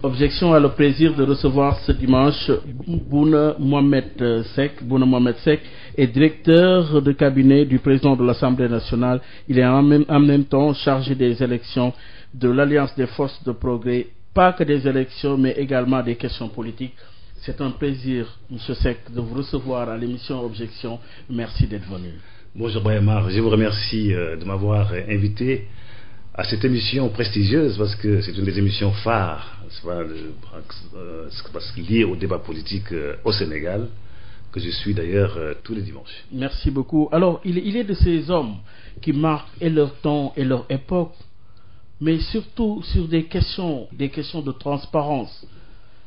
Objection a le plaisir de recevoir ce dimanche Bouna Mohamed Seck. Bouna Mohamed Seck est directeur de cabinet du président de l'Assemblée nationale. Il est en même temps chargé des élections de l'Alliance des forces de progrès. Pas que des élections, mais également des questions politiques. C'est un plaisir, M. Seck, de vous recevoir à l'émission Objection. Merci d'être venu. Bonjour Bayamar, je vous remercie de m'avoir invité à cette émission prestigieuse parce que c'est une des émissions phares liées au débat politique au Sénégal, que je suis d'ailleurs tous les dimanches. Merci beaucoup. Alors, il est de ces hommes qui marquent et leur temps et leur époque, mais surtout sur des questions de transparence.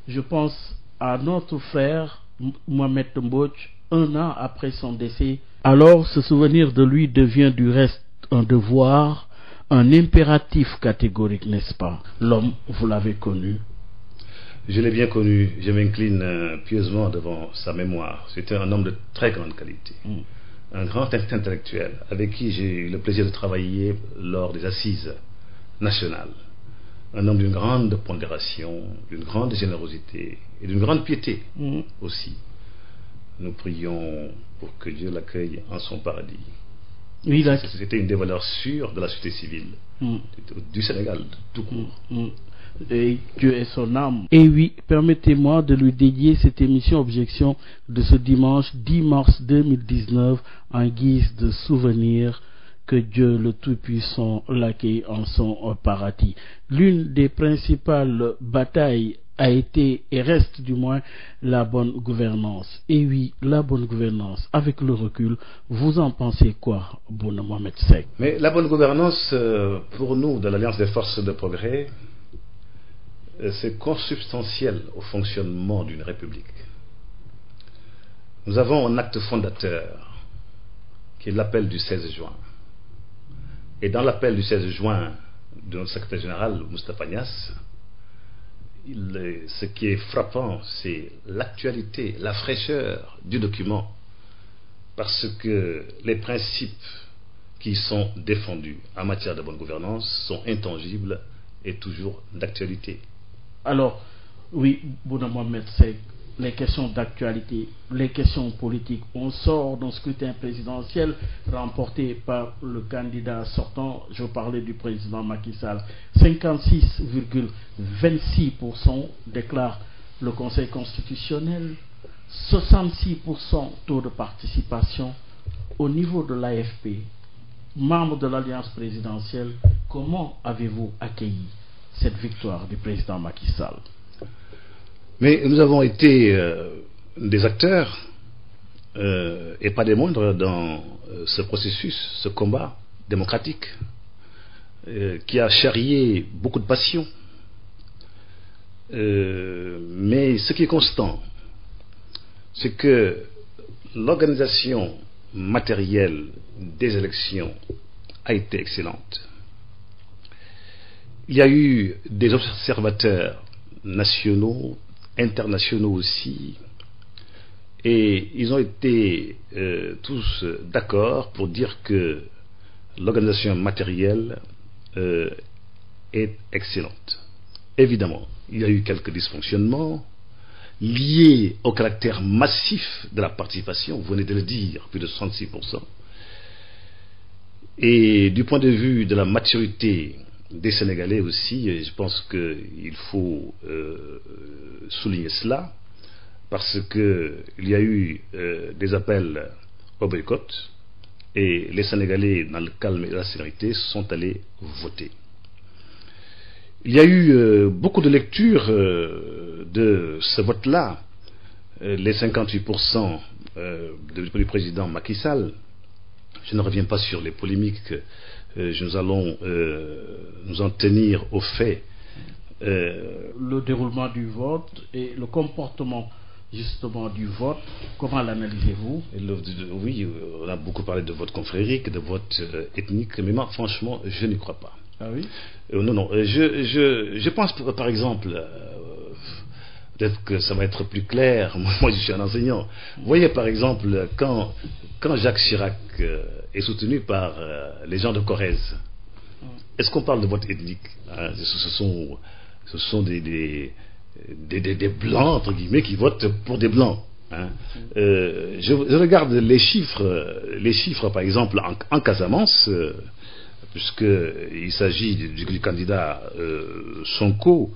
Je pense à notre frère Mohamed Mbodj, 1 an après son décès. Alors, se souvenir de lui devient du reste un devoir, un impératif catégorique, n'est-ce pas? L'homme, vous l'avez connu. Je l'ai bien connu, je m'incline pieusement devant sa mémoire. C'était un homme de très grande qualité, un grand intellectuel avec qui j'ai eu le plaisir de travailler lors des assises nationales. Un homme d'une grande pondération, d'une grande générosité et d'une grande piété aussi. Nous prions pour que Dieu l'accueille en son paradis. Oui, c'était une des valeurs sûres de la société civile du Sénégal, tout court. Et Dieu est son âme. Et oui, permettez-moi de lui dédier cette émission Objection de ce dimanche 10 mars 2019 en guise de souvenir. Que Dieu le Tout-Puissant l'accueille en son paradis. L'une des principales batailles a été et reste du moins la bonne gouvernance. Et oui, la bonne gouvernance. Avec le recul, vous en pensez quoi, Bouna Mohamed Seck? Mais la bonne gouvernance, pour nous, de l'Alliance des forces de progrès, c'est consubstantiel au fonctionnement d'une république. Nous avons un acte fondateur qui est l'appel du 16 juin. Et dans l'appel du 16 juin de notre secrétaire général, Moustapha Niasse, ce qui est frappant, c'est l'actualité, la fraîcheur du document, parce que les principes qui sont défendus en matière de bonne gouvernance sont intangibles et toujours d'actualité. Alors, oui, Bouna Mohamed Seck, les questions d'actualité, les questions politiques. On sort d'un scrutin présidentiel remporté par le candidat sortant, je parlais du président Macky Sall. 56,26% déclare le Conseil constitutionnel, 66% taux de participation. Au niveau de l'AFP, membre de l'Alliance présidentielle, comment avez-vous accueilli cette victoire du président Macky Sall? Mais nous avons été des acteurs, et pas des moindres, dans ce processus, ce combat démocratique, qui a charrié beaucoup de passion. Mais ce qui est constant, c'est que l'organisation matérielle des élections a été excellente. Il y a eu des observateurs nationaux, internationaux aussi, et ils ont été tous d'accord pour dire que l'organisation matérielle est excellente. Évidemment, il y a eu quelques dysfonctionnements liés au caractère massif de la participation, vous venez de le dire, plus de 66%, et du point de vue de la maturité des Sénégalais aussi, je pense qu'il faut souligner cela, parce qu'il y a eu des appels au boycott et les Sénégalais, dans le calme et la sérénité, sont allés voter. Il y a eu beaucoup de lectures de ce vote-là, les 58% du président Macky Sall. Je ne reviens pas sur les polémiques. Nous allons nous en tenir aux faits. Le déroulement du vote et le comportement justement du vote, comment l'analysez-vous? Oui, on a beaucoup parlé de vote confrérique, de vote ethnique, mais moi franchement je n'y crois pas. Ah oui? Non, je pense par exemple, peut-être que ça va être plus clair, moi je suis un enseignant. Vous voyez par exemple quand Jacques Chirac est soutenu par les gens de Corrèze, est-ce qu'on parle de vote ethnique? Ce sont ce sont des blancs, entre guillemets, qui votent pour des blancs. Hein. Je regarde les chiffres par exemple en Casamance, puisqu'il s'agit du candidat Sonko,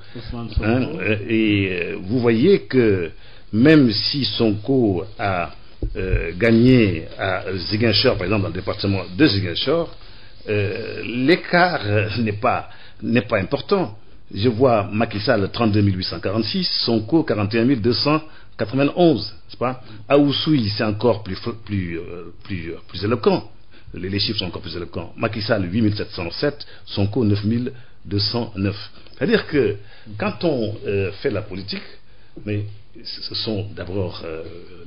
hein, et vous voyez que même si Sonko a gagné à Ziguinchor, par exemple dans le département de Ziguinchor, l'écart n'est pas important. Je vois Macky Sall 32 846, Sonko 41 291, n'est-ce pas? À Oussouye, c'est encore plus éloquent. Les chiffres sont encore plus éloquents. Macky Sall 8 707, Sonko 9 209. C'est-à-dire que quand on fait la politique, mais ce sont d'abord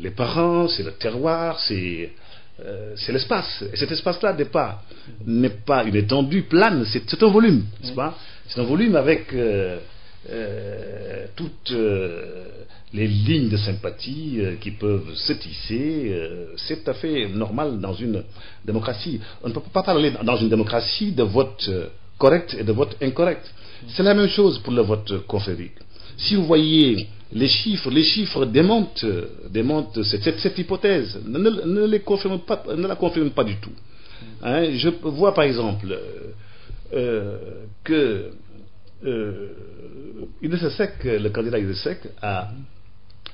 les parents, c'est le terroir, c'est l'espace. Et cet espace-là n'est pas une étendue plane, c'est un volume, n'est-ce pas? C'est un volume avec toutes les lignes de sympathie qui peuvent se tisser. C'est tout à fait normal dans une démocratie. On ne peut pas parler dans une démocratie de vote correct et de vote incorrect. C'est la même chose pour le vote confrérique. Si vous voyez les chiffres démontent cette hypothèse, ne la confirment pas du tout. Hein, je vois par exemple que Idrissa Seck, le candidat Idrissa Seck, a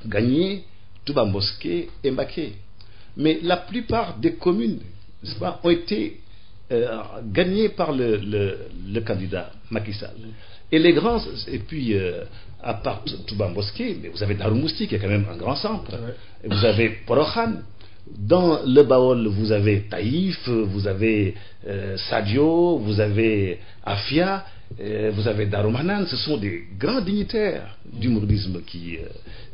gagné Touba Mosquée et Mbacké. Mais la plupart des communes, n'est-ce pas, ont été gagnées par le candidat Macky Sall. Et les grands, et puis à part Touba Mosquée, mais vous avez Darou Mousty qui est quand même un grand centre. Et vous avez Porokhane. Dans le Baol, vous avez Taïf, vous avez Sadio, vous avez Afia, vous avez Darou Manane. Ce sont des grands dignitaires du mouridisme qui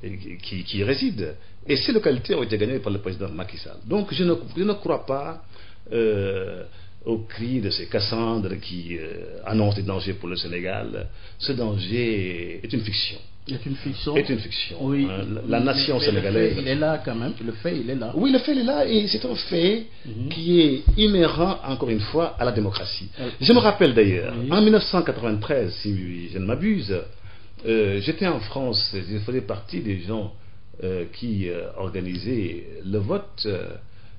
y résident. Et ces localités ont été gagnées par le président Macky Sall. Donc je ne crois pas au cri de ces Cassandres qui annoncent des dangers pour le Sénégal. Ce danger est une fiction. C'est une fiction. Est une fiction. Oui. La nation sénégalaise. Le fait, il est là quand même. Le fait, il est là. Oui, le fait, il est là et c'est un fait qui est inhérent, encore une fois, à la démocratie. Je me rappelle d'ailleurs, en 1993, si je ne m'abuse, j'étais en France, je faisais partie des gens qui organisaient le vote.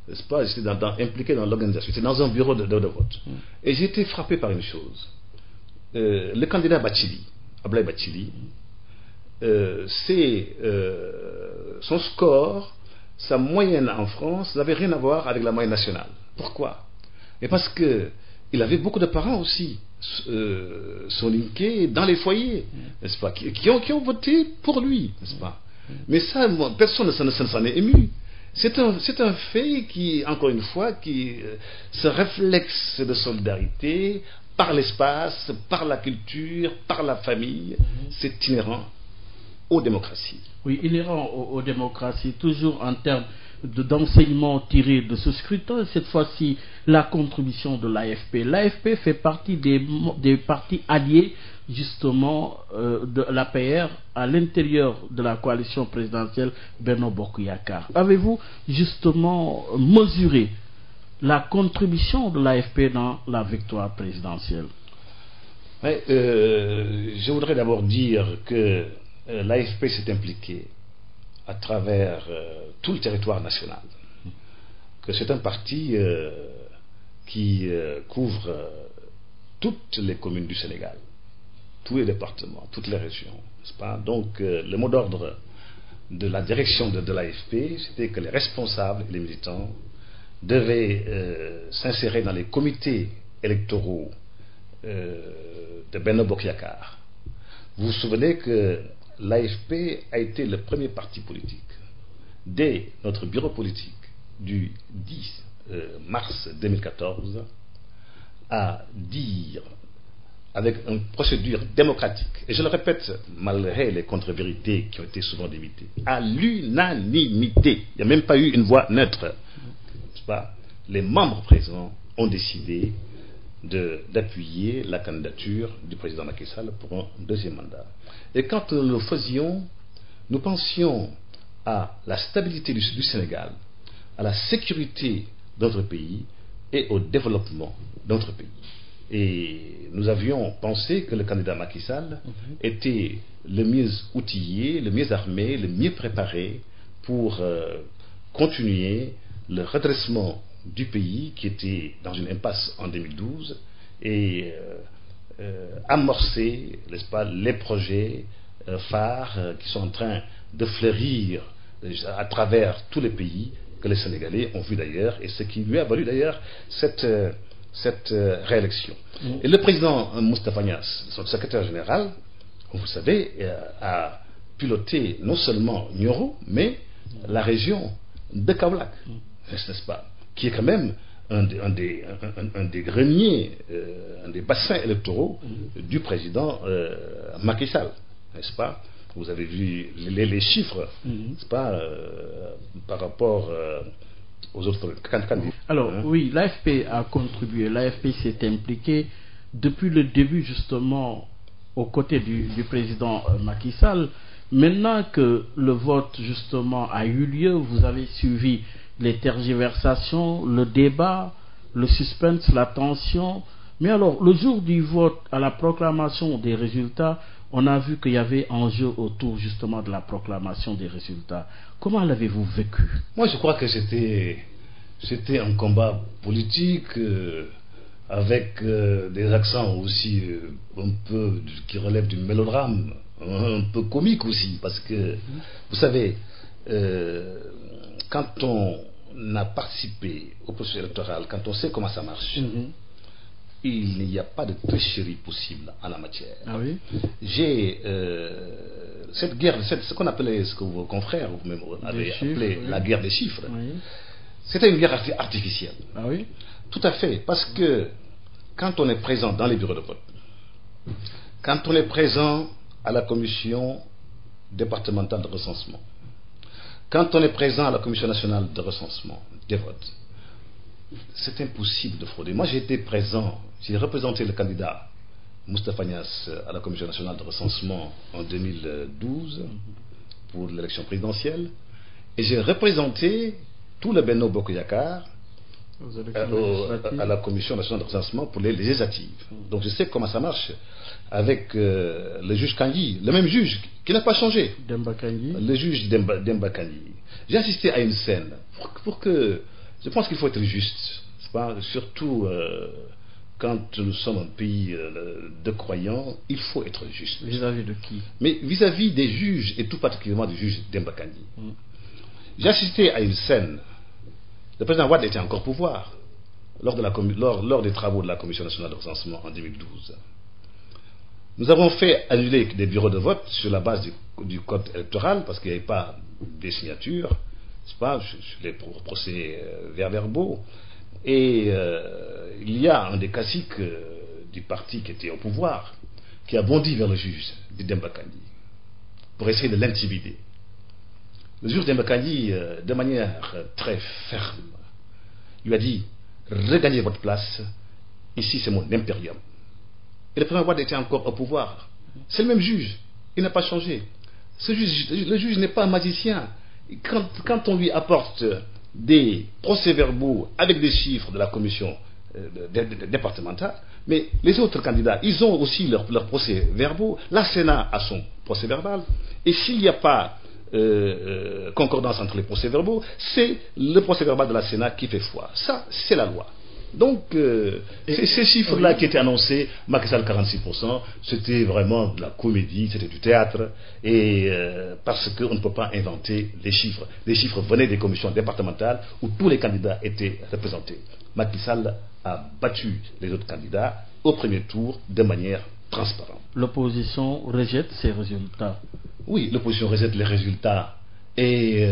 N'est-ce pas? J'étais impliqué dans l'organisation. J'étais dans un bureau de vote. Et j'ai été frappé par une chose. Le candidat Bathily, Ablaye Bathily, son score, sa moyenne en France n'avait rien à voir avec la moyenne nationale. Pourquoi? Et parce que il avait beaucoup de parents aussi soninké dans les foyers, n'est-ce pas, qui ont voté pour lui, n'est-ce pas? Mais ça, personne ne s'en est ému. C'est un fait qui, encore une fois, ce réflexe de solidarité par l'espace, par la culture, par la famille, c'est inhérent aux démocraties. Oui, inhérent aux démocraties, toujours en termes d'enseignement tiré de ce scrutin, cette fois-ci la contribution de l'AFP. L'AFP fait partie des partis alliés justement de l'APR à l'intérieur de la coalition présidentielle Benno Bokk Yakaar. Avez-vous justement mesuré la contribution de l'AFP dans la victoire présidentielle? Oui, je voudrais d'abord dire que l'AFP s'est impliqué à travers tout le territoire national, que c'est un parti qui couvre toutes les communes du Sénégal, tous les départements, toutes les régions, n'est-ce pas? Donc le mot d'ordre de la direction de l'AFP, c'était que les responsables et les militants devaient s'insérer dans les comités électoraux de Benno Bokk Yakaar. Vous vous souvenez que l'AFP a été le premier parti politique dès notre bureau politique du 10 mars 2014 à dire avec une procédure démocratique, et je le répète malgré les contre-vérités qui ont été souvent débitées, à l'unanimité, il n'y a même pas eu une voix neutre, n'est-ce pas? Les membres présents ont décidé d'appuyer la candidature du président Macky Sall pour un deuxième mandat. Et quand nous le faisions, nous pensions à la stabilité du Sénégal, à la sécurité de notre pays et au développement de notre pays. Et nous avions pensé que le candidat Macky Sall était le mieux outillé, le mieux armé, le mieux préparé pour continuer le redressement du pays qui était dans une impasse en 2012 et amorcer, n'est-ce pas, les projets phares qui sont en train de fleurir à travers tous les pays que les Sénégalais ont vu d'ailleurs, et ce qui lui a valu d'ailleurs cette réélection. Et le président Moustapha Niasse, son secrétaire général, comme vous savez, a piloté non seulement Nioro, mais la région de Kaolack, n'est-ce pas, qui est quand même un des greniers, un des bassins électoraux du président Macky Sall, n'est-ce pas? Vous avez vu les chiffres, n'est-ce pas, par rapport aux autres candidats. Alors, oui, l'AFP a contribué, l'AFP s'est impliqué depuis le début, justement, aux côtés du président Macky Sall. Maintenant que le vote, justement, a eu lieu, vous avez suivi les tergiversations, le débat, le suspense, la tension. Mais alors, le jour du vote, à la proclamation des résultats, on a vu qu'il y avait enjeu autour justement de la proclamation des résultats. Comment l'avez-vous vécu? Moi, je crois que c'était un combat politique avec des accents aussi un peu qui relèvent du mélodrame, un peu comique aussi, parce que vous savez, quand on a participé au processus électoral, quand on sait comment ça marche, il n'y a pas de tricherie possible en la matière. Ah oui? J'ai cette guerre, ce qu'on appelait, ce que vos confrères vous-même avez appelé la guerre des chiffres, c'était une guerre artificielle. Ah oui? Tout à fait, parce que quand on est présent dans les bureaux de vote, quand on est présent à la commission départementale de recensement, quand on est présent à la commission nationale de recensement des votes, c'est impossible de frauder. Moi, j'ai été présent, j'ai représenté le candidat Moustapha Niasse à la commission nationale de recensement en 2012 pour l'élection présidentielle, et j'ai représenté tout le Benno Bokk Yakaar à la commission nationale de recensement pour les législatives. Donc je sais comment ça marche avec le juge Kandji, le même juge qui n'a pas changé, Demba Kandji. le juge Demba Kandji. J'ai assisté à une scène pour que je pense qu'il faut être juste, pas, surtout quand nous sommes un pays de croyants, il faut être juste. Vis-à-vis de qui? Mais vis-à-vis des juges, et tout particulièrement du juge Demba Kandji. J'ai assisté à une scène. Le président Wade était encore au pouvoir lors des travaux de la Commission nationale de recensement en 2012. Nous avons fait annuler des bureaux de vote sur la base du code électoral parce qu'il n'y avait pas des signatures, n'est-ce pas, sur les procès verbaux. Et il y a un des caciques du parti qui était au pouvoir qui a bondi vers le juge Demba Kandji pour essayer de l'intimider. Le juge Demba Kandji, de manière très ferme, lui a dit: regagnez votre place, ici c'est mon impérium. Et le président Wade était encore au pouvoir. C'est le même juge, il n'a pas changé. Le juge n'est pas un magicien. Quand on lui apporte des procès-verbaux avec des chiffres de la commission départementale, mais les autres candidats, ils ont aussi leurs procès-verbaux. La Sénat a son procès-verbal. Et s'il n'y a pas concordance entre les procès-verbaux, c'est le procès-verbal de la Sénat qui fait foi. Ça, c'est la loi. Donc, ces chiffres-là qui étaient annoncés, Macky Sall 46%, c'était vraiment de la comédie, c'était du théâtre, et parce qu'on ne peut pas inventer les chiffres. Les chiffres venaient des commissions départementales où tous les candidats étaient représentés. Macky Sall a battu les autres candidats au premier tour de manière transparente. L'opposition rejette ces résultats. Oui, l'opposition rejette les résultats et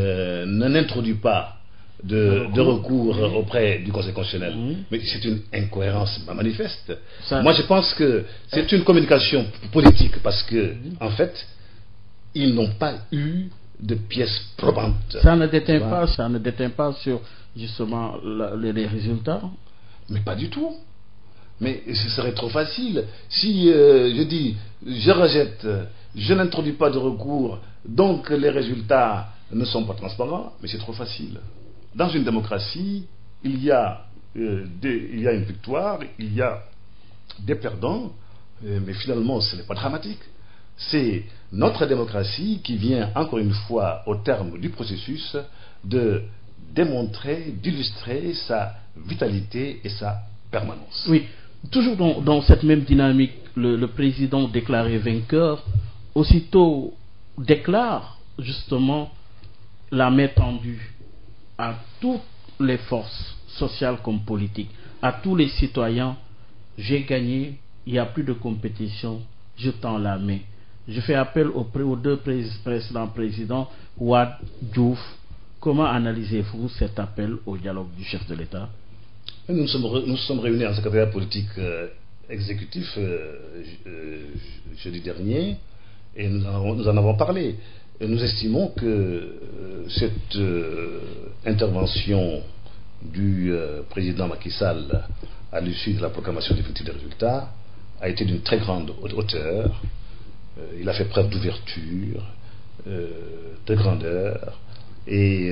n'introduit pas de recours auprès du Conseil constitutionnel. Mais c'est une incohérence manifeste. Moi, je pense que c'est une communication politique parce que, en fait, ils n'ont pas eu de pièces probantes. Ça ne déteint pas sur, justement, les résultats? Mais pas du tout. Mais ce serait trop facile. Si je dis, je rejette, je n'introduis pas de recours, donc les résultats ne sont pas transparents, mais c'est trop facile. Dans une démocratie, il y a une victoire, il y a des perdants, mais finalement ce n'est pas dramatique. C'est notre démocratie qui vient encore une fois au terme du processus de démontrer, d'illustrer sa vitalité et sa permanence. Oui, toujours dans cette même dynamique, le président déclaré vainqueur, aussitôt déclare justement la main tendue à toutes les forces sociales comme politiques, à tous les citoyens. J'ai gagné, il n'y a plus de compétition, je tends la main. Je fais appel aux deux précédents présidents, Wade, Diouf. Comment analysez-vous cet appel au dialogue du chef de l'État? Nous sommes réunis en secrétariat politique exécutif jeudi dernier et nous en avons parlé. Et nous estimons que cette intervention du président Macky Sall à l'issue de la proclamation définitive des résultats a été d'une très grande hauteur. Il a fait preuve d'ouverture, de grandeur, et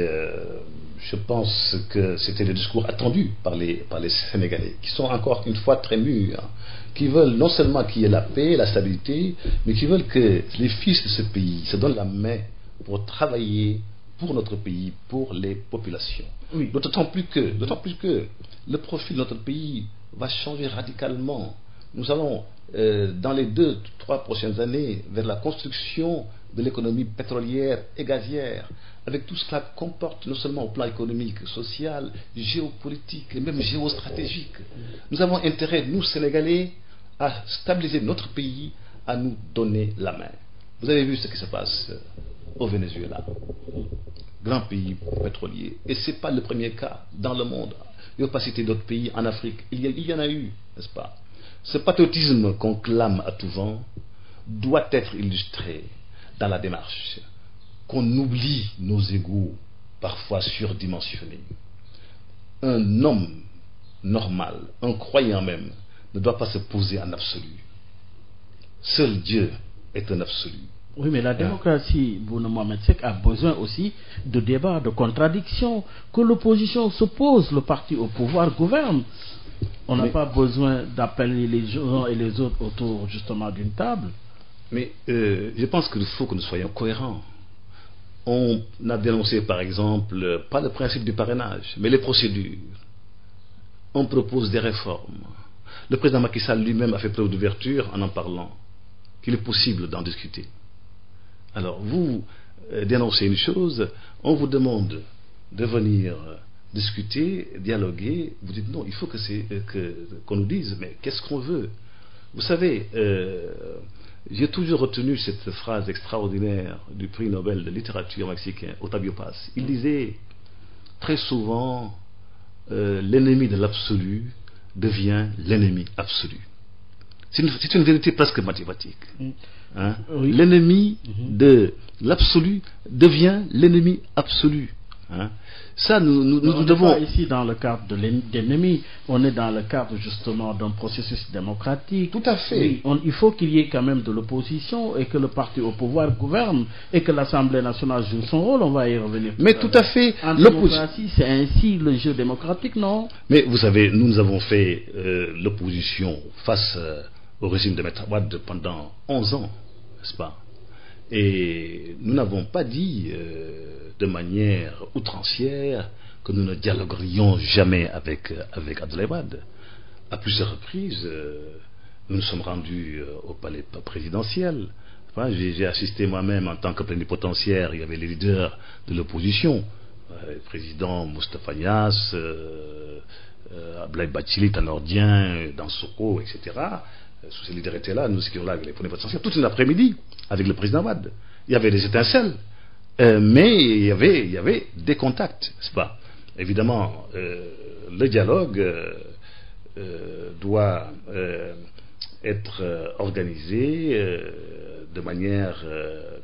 je pense que c'était le discours attendu par les Sénégalais, qui sont encore une fois très mûrs, qui veulent non seulement qu'il y ait la paix, la stabilité, mais qui veulent que les fils de ce pays se donnent la main pour travailler pour notre pays, pour les populations. Oui. D'autant plus que le profil de notre pays va changer radicalement. Nous allons, dans les 2-3 prochaines années, vers la construction de l'économie pétrolière et gazière, avec tout ce que cela comporte, non seulement au plan économique, social, géopolitique et même géostratégique. Nous avons intérêt, nous Sénégalais, à stabiliser notre pays, à nous donner la main. Vous avez vu ce qui se passe au Venezuela, grand pays pétrolier, et ce n'est pas le premier cas dans le monde. Il ne faut pas citer d'autres pays en Afrique, il y en a eu, n'est-ce pas? Ce patriotisme qu'on clame à tout vent doit être illustré dans la démarche, qu'on oublie nos égos parfois surdimensionnés. Un homme normal, un croyant même, ne doit pas se poser en absolu. Seul Dieu est un absolu. Oui, mais la démocratie, Bouna Mohamed Seck, a besoin aussi de débats, de contradictions, que l'opposition s'oppose, le parti au pouvoir gouverne. On n'a pas besoin d'appeler les uns et les autres autour justement d'une table. Mais je pense qu'il faut que nous soyons cohérents. On a dénoncé par exemple, pas le principe du parrainage, mais les procédures. On propose des réformes. Le président Macky Sall lui-même a fait preuve d'ouverture en parlant qu'il est possible d'en discuter. Alors vous dénoncez une chose, on vous demande de venir discuter, dialoguer, vous dites non, il faut qu'on nous dise, mais qu'est-ce qu'on veut? Vous savez, j'ai toujours retenu cette phrase extraordinaire du prix Nobel de littérature mexicain, Octavio Paz. Il disait très souvent, l'ennemi de l'absolu devient l'ennemi absolu. C'est une vérité presque mathématique. Hein? Oui. L'ennemi de l'absolu devient l'ennemi absolu. Hein? Ça, nous devons. Pas ici dans le cadre de l'ennemi, on est dans le cadre justement d'un processus démocratique. Tout à fait. Oui, il faut qu'il y ait quand même de l'opposition et que le parti au pouvoir gouverne et que l'Assemblée nationale joue son rôle. On va y revenir. Mais tout à fait. En démocratie, c'est ainsi le jeu démocratique, non? Mais vous savez, nous avons fait l'opposition face au régime de Maître Wade pendant 11 ans, n'est-ce pas? Et nous n'avons pas dit de manière outrancière que nous ne dialoguerions jamais avec Abdoulaye Wade. À plusieurs reprises, nous nous sommes rendus au palais présidentiel. Enfin, j'ai assisté moi-même en tant que plénipotentiaire, il y avait les leaders de l'opposition, le président Moustapha Niasse, Abdoulaye Bathily, Tanor Dieng, Dansoko, etc. Sous ces leaders étaient là, nous étions là avec les plénipotentiaires, toute une après-midi avec le président Wade. Il y avait des étincelles, mais il y avait des contacts, n'est-ce pas? Évidemment, le dialogue doit être organisé de manière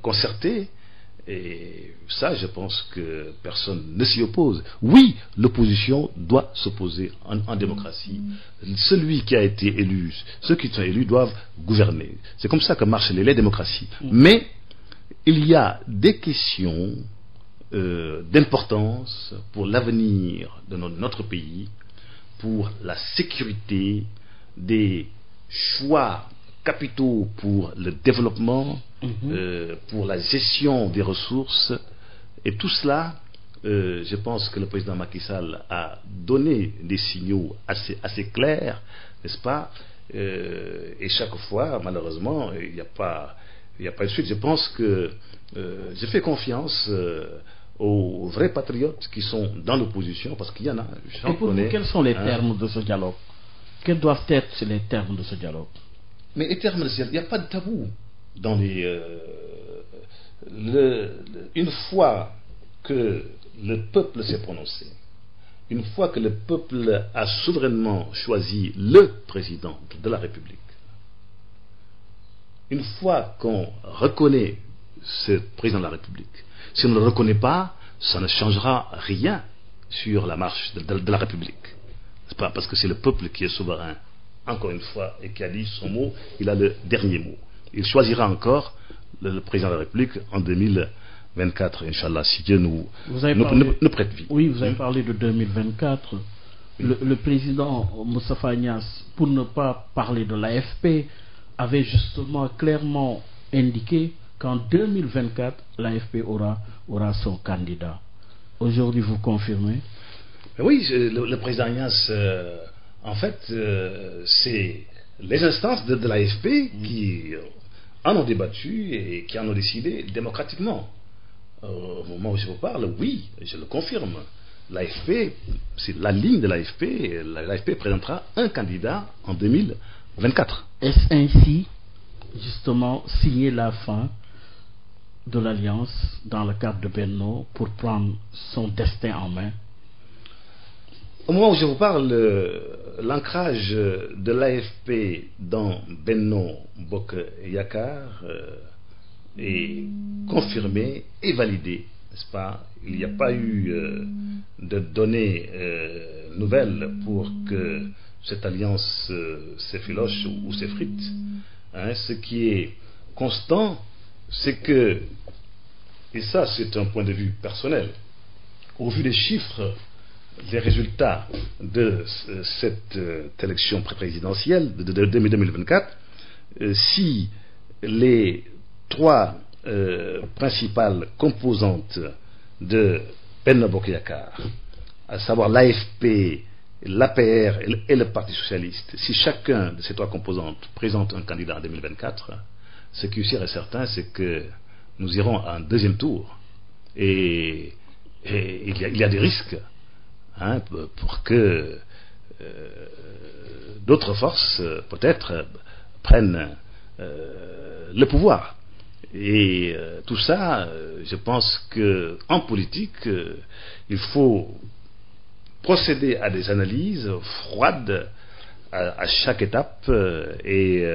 concertée, et ça, je pense que personne ne s'y oppose. Oui, l'opposition doit s'opposer en démocratie. Celui qui a été élu, ceux qui sont élus doivent gouverner. C'est comme ça que marchent les démocraties. Mais il y a des questions d'importance pour l'avenir de notre pays, pour la sécurité des choix capitaux pour le développement, pour la gestion des ressources, et tout cela, je pense que le président Macky Sall a donné des signaux assez clairs, n'est-ce pas, et chaque fois, malheureusement, il n'y a pas de suite. Je pense que je fais confiance aux vrais patriotes qui sont dans l'opposition, parce qu'il y en a. Et pour vous, quels sont les termes de ce dialogue? Quels doivent être les termes de ce dialogue? Mais les termes, il n'y a pas de tabou dans les. Une fois que le peuple s'est prononcé, une fois que le peuple a souverainement choisi le président de la République, une fois qu'on reconnaît ce président de la République, si on ne le reconnaît pas, ça ne changera rien sur la marche de la République. C'est pas parce que c'est le peuple qui est souverain, encore une fois, et qui a dit son mot, il a le dernier mot. Il choisira encore le président de la République en 2024, Inch'Allah, si Dieu nous prête vie. Oui, vous avez parlé de 2024. Le président Moustapha Niasse, pour ne pas parler de l'AFP, avait justement clairement indiqué qu'en 2024, l'AFP aura son candidat. Aujourd'hui, vous confirmez? Oui, le président Niasse, en fait, c'est les instances de l'AFP qui en ont débattu et qui en ont décidé démocratiquement. Au moment où je vous parle, oui, je le confirme. L'AFP, c'est la ligne de l'AFP. L'AFP présentera un candidat en 2024. Est-ce ainsi, justement, signer la fin de l'Alliance dans le cadre de Benno pour prendre son destin en main? Au moment où je vous parle, l'ancrage de l'AFP dans Benno Bokk Yakaar est confirmé et validé, n'est-ce pas? Il n'y a pas eu de données nouvelles pour que cette alliance s'effiloche ou s'effrite. Ce qui est constant, c'est que, et ça c'est un point de vue personnel, au vu des chiffres, des résultats de cette élection présidentielle de 2024, si les trois principales composantes de Benno Bokk Yakaar, à savoir l'AFP, l'APR et le Parti Socialiste, si chacun de ces trois composantes présente un candidat en 2024, ce qui est sûr et certain, c'est que nous irons à un deuxième tour. Et il y a des risques pour que d'autres forces, peut-être, prennent le pouvoir. Et tout ça, je pense qu'en politique, il faut procéder à des analyses froides à chaque étape et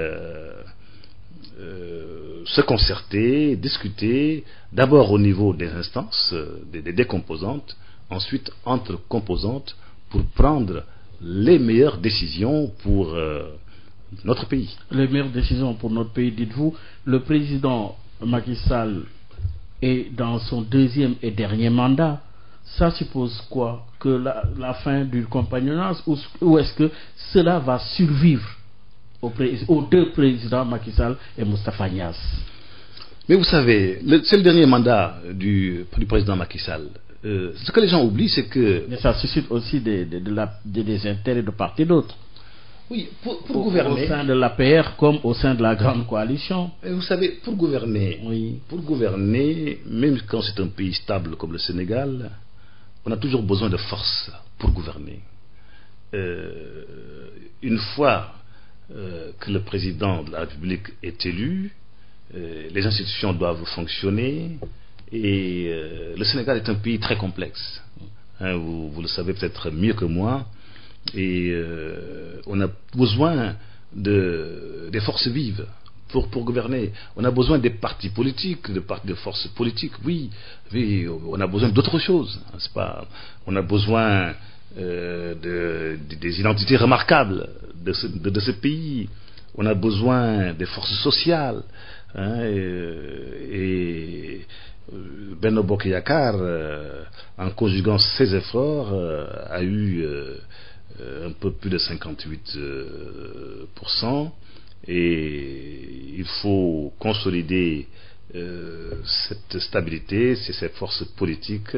se concerter, discuter, d'abord au niveau des instances, des composantes, ensuite entre composantes, pour prendre les meilleures décisions pour notre pays. Les meilleures décisions pour notre pays, dites-vous. Le président Macky Sall est dans son deuxième et dernier mandat. Ça suppose quoi? Que la fin du compagnonnage, ou est-ce que cela va survivre aux deux présidents Macky Sall et Moustapha Niasse? Mais vous savez, c'est le dernier mandat du président Macky Sall. Ce que les gens oublient, c'est que... Mais ça suscite aussi des intérêts de part et d'autre. Oui, pour gouverner... Au sein de l'APR comme au sein de la grande coalition. Et vous savez, pour gouverner, même quand c'est un pays stable comme le Sénégal, on a toujours besoin de force pour gouverner. Une fois que le président de la République est élu, les institutions doivent fonctionner, et le Sénégal est un pays très complexe. Vous le savez peut-être mieux que moi, et on a besoin des forces vives pour gouverner. On a besoin des partis politiques, de forces politiques, oui, on a besoin d'autre chose, n'est-ce pas? On a besoin des identités remarquables de ce pays. On a besoin des forces sociales, et Benno Bokk Yakaar, en conjuguant ses efforts, a eu un peu plus de 58%, et il faut consolider cette stabilité, cette force politique,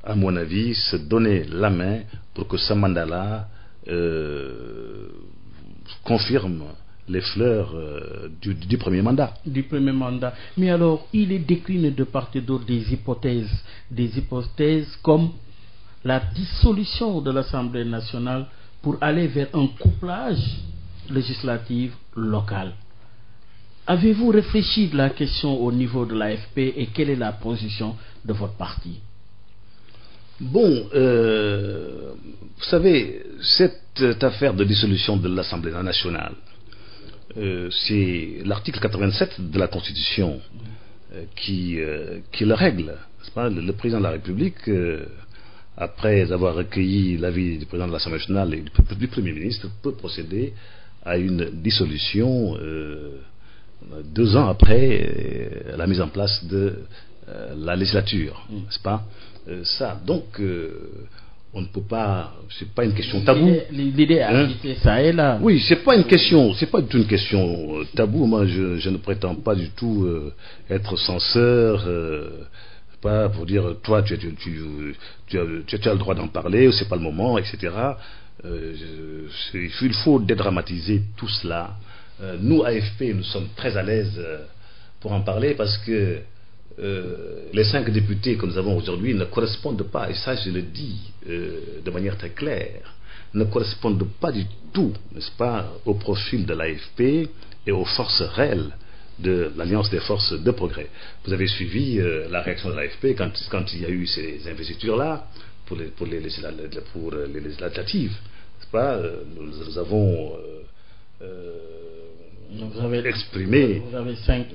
à mon avis, se donner la main pour que ce mandat-là confirme les fleurs du premier mandat. Du premier mandat. Mais alors, il est décliné de part et d'autre des hypothèses comme la dissolution de l'Assemblée nationale pour aller vers un couplage législatif local. Avez-vous réfléchi de la question au niveau de l'AFP et quelle est la position de votre parti? Bon, vous savez, cette affaire de dissolution de l'Assemblée nationale, c'est l'article 87 de la Constitution qui le règle, n'est-ce pas? Le président de la République, après avoir recueilli l'avis du président de l'Assemblée nationale et du Premier ministre, peut procéder à une dissolution 2 ans après la mise en place de la législature, n'est-ce pas? Donc, on ne peut pas. C'est pas une question taboue. L'idée a quitté ça et là. Oui, c'est pas une question taboue. Moi, je ne prétends pas du tout être censeur. Pas pour dire toi tu as le droit d'en parler, c'est pas le moment, etc. Il faut dédramatiser tout cela. Nous, AFP, nous sommes très à l'aise pour en parler parce que les 5 députés que nous avons aujourd'hui ne correspondent pas, et ça je le dis de manière très claire, ne correspondent pas du tout, n'est-ce pas, au profil de l'AFP et aux forces réelles de l'Alliance des forces de progrès. Vous avez suivi la réaction de l'AFP quand il y a eu ces investitures-là pour les législatives, n'est-ce pas? Nous avons vous avez exprimé. Vous avez 5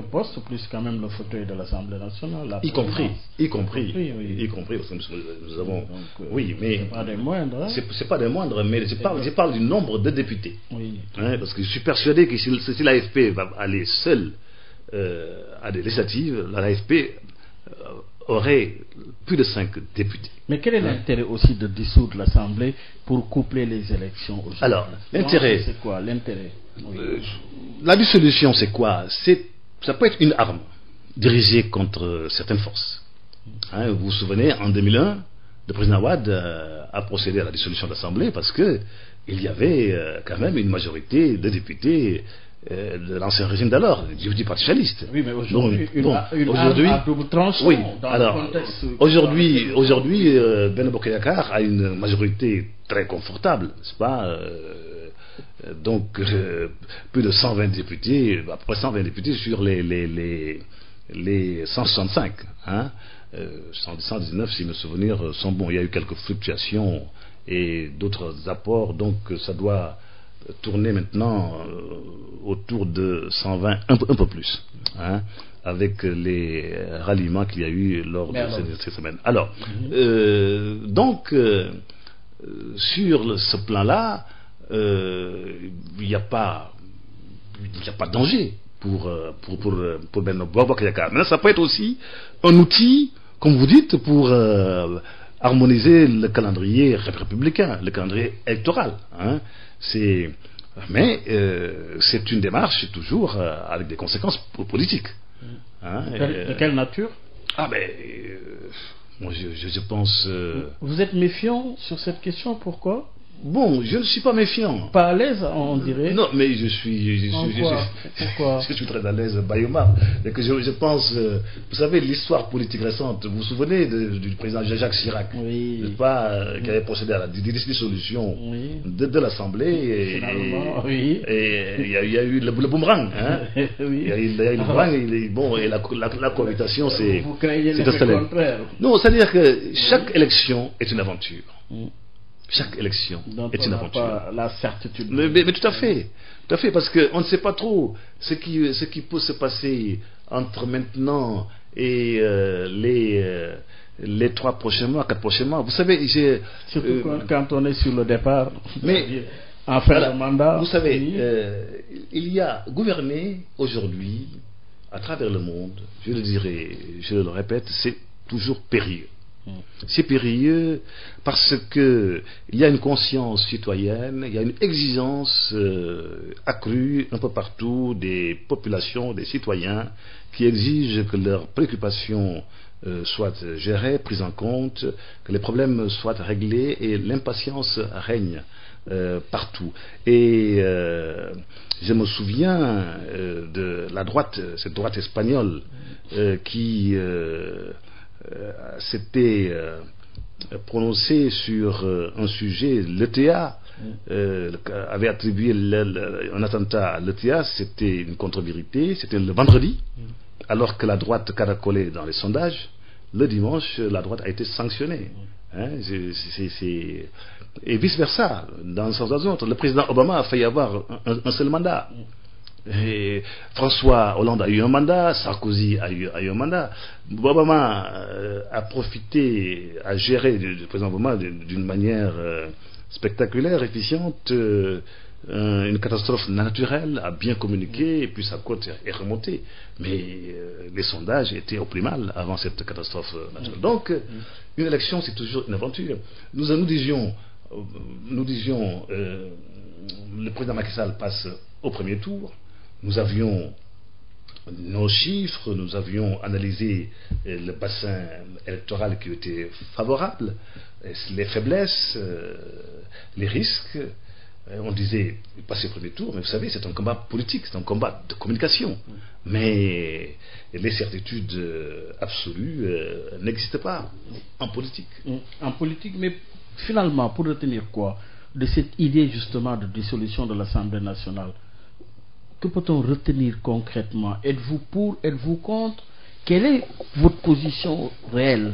postes plus quand même le fauteuil de l'Assemblée nationale. Y compris. Oui. Parce que nous avons. Donc, oui, mais c'est pas des moindres. Hein? C'est pas des moindres, mais je parle du nombre de députés. Oui. Parce que je suis persuadé que si l'AFP va aller seule à des législatives, l'AFP aurait plus de 5 députés. Mais quel est l'intérêt aussi de dissoudre l'Assemblée pour coupler les élections aujourd'hui? Alors, l'intérêt. C'est quoi l'intérêt? Oui. La dissolution, c'est quoi? Ça peut être une arme dirigée contre certaines forces. Vous vous souvenez, en 2001, le président Wade a procédé à la dissolution de l'Assemblée parce que il y avait quand même une majorité de députés de l'ancien régime d'alors, du Parti socialiste. Oui, mais aujourd'hui, aujourd'hui, à double tranchant. Oui, dans alors, le contexte aujourd'hui, Benno Bokk Yakaar a une majorité très confortable, n'est-ce pas? Donc, plus de 120 députés, à peu près 120 députés sur les 165. 119, si mes souvenirs sont bons. Il y a eu quelques fluctuations et d'autres apports, donc ça doit tourner maintenant autour de 120, un peu plus, avec les ralliements qu'il y a eu lors de ces semaines. Alors, donc, sur ce plan-là, il n'y a pas de danger pour Benno Bokk Yakaar. Maintenant, ça peut être aussi un outil, comme vous dites, pour harmoniser le calendrier républicain, le calendrier électoral. Mais c'est une démarche toujours avec des conséquences politiques. De quelle nature? Moi je pense. Vous êtes méfiant sur cette question, pourquoi? Bon, je ne suis pas méfiant. Pas à l'aise, on dirait. Non, mais je suis Pourquoi je suis très à l'aise, Bayoma. Et que je pense, vous savez, l'histoire politique récente, vous vous souvenez du président Jacques Chirac, oui, n'est-ce pas, qui avait procédé à la dissolution de l'Assemblée. Et il y a eu le boomerang. Oui. Il y a eu le boomerang, et la cohabitation, c'est. Vous craignez l'effet contraire. Non, c'est-à-dire que chaque élection est une aventure. Chaque élection est une aventure. Pas la certitude. Mais tout à fait, parce qu'on ne sait pas trop ce qui peut se passer entre maintenant et les 3 prochains mois, 4 prochains mois. Vous savez, surtout quand on est sur le départ. Mais en fin de mandat. Vous savez, il y a gouverner aujourd'hui à travers le monde. Je le dirai, je le répète, c'est toujours périlleux. C'est périlleux parce que il y a une conscience citoyenne, il y a une exigence accrue un peu partout des populations, des citoyens qui exigent que leurs préoccupations soient gérées, prises en compte, que les problèmes soient réglés et l'impatience règne partout. Et je me souviens de la droite, cette droite espagnole qui s'était prononcé sur un sujet. L'ETA avait attribué un attentat à l'ETA, c'était une contre-vérité, c'était le vendredi, alors que la droite caracolait dans les sondages. Le dimanche, la droite a été sanctionnée. Et vice-versa, dans un sens ou dans l'autre. Le président Obama a failli avoir un seul mandat. Et François Hollande a eu un mandat, Sarkozy a eu un mandat. Obama a profité, a géré le président Obama d'une manière spectaculaire, efficiente, une catastrophe naturelle, a bien communiqué et puis sa cote est remontée. Mais les sondages étaient au plus mal avant cette catastrophe naturelle. Donc, une élection, c'est toujours une aventure. Nous disions, le président Macky Sall passe au premier tour. Nous avions nos chiffres, nous avions analysé le bassin électoral qui était favorable, les faiblesses, les risques. On disait passer au premier tour, mais vous savez, c'est un combat politique, c'est un combat de communication. Mais les certitudes absolues n'existent pas en politique. En politique, mais finalement, pour retenir quoi de cette idée justement de dissolution de l'Assemblée nationale? Que peut-on retenir concrètement? Êtes-vous pour? Êtes-vous contre? Quelle est votre position réelle,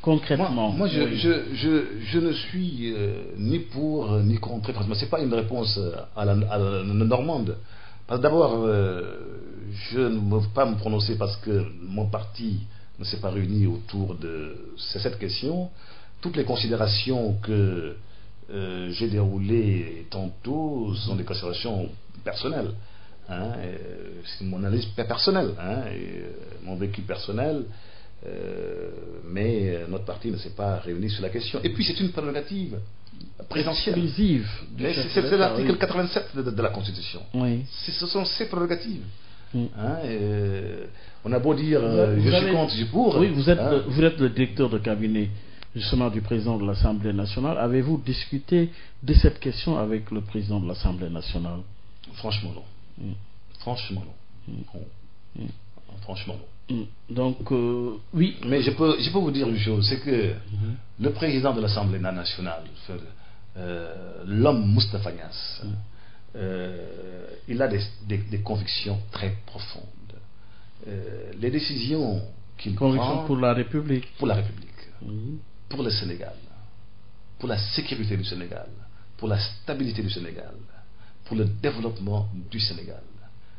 concrètement? Moi je ne suis ni pour ni contre. Ce n'est pas une réponse à la normande. D'abord, je ne veux pas me prononcer parce que mon parti ne s'est pas réuni autour de cette question. Toutes les considérations que j'ai déroulées tantôt sont des considérations personnelles. C'est mon analyse personnelle, mon vécu personnel, mais notre parti ne s'est pas réuni sur la question. Et puis c'est une prérogative présidentielle. C'est l'article 87 de la Constitution. Oui. Ce sont ces prérogatives. On a beau dire je suis contre, je suis pour. Oui, vous êtes le directeur de cabinet justement du président de l'Assemblée nationale. Avez-vous discuté de cette question avec le président de l'Assemblée nationale? Franchement non. Franchement non. Franchement non. Donc oui. Mais je peux vous dire une chose, c'est que le président de l'Assemblée nationale, l'homme Moustapha Niasse, il a des convictions très profondes. Les décisions qu'il prend pour la République. Pour la République, pour le Sénégal, pour la sécurité du Sénégal, pour la stabilité du Sénégal, pour le développement du Sénégal.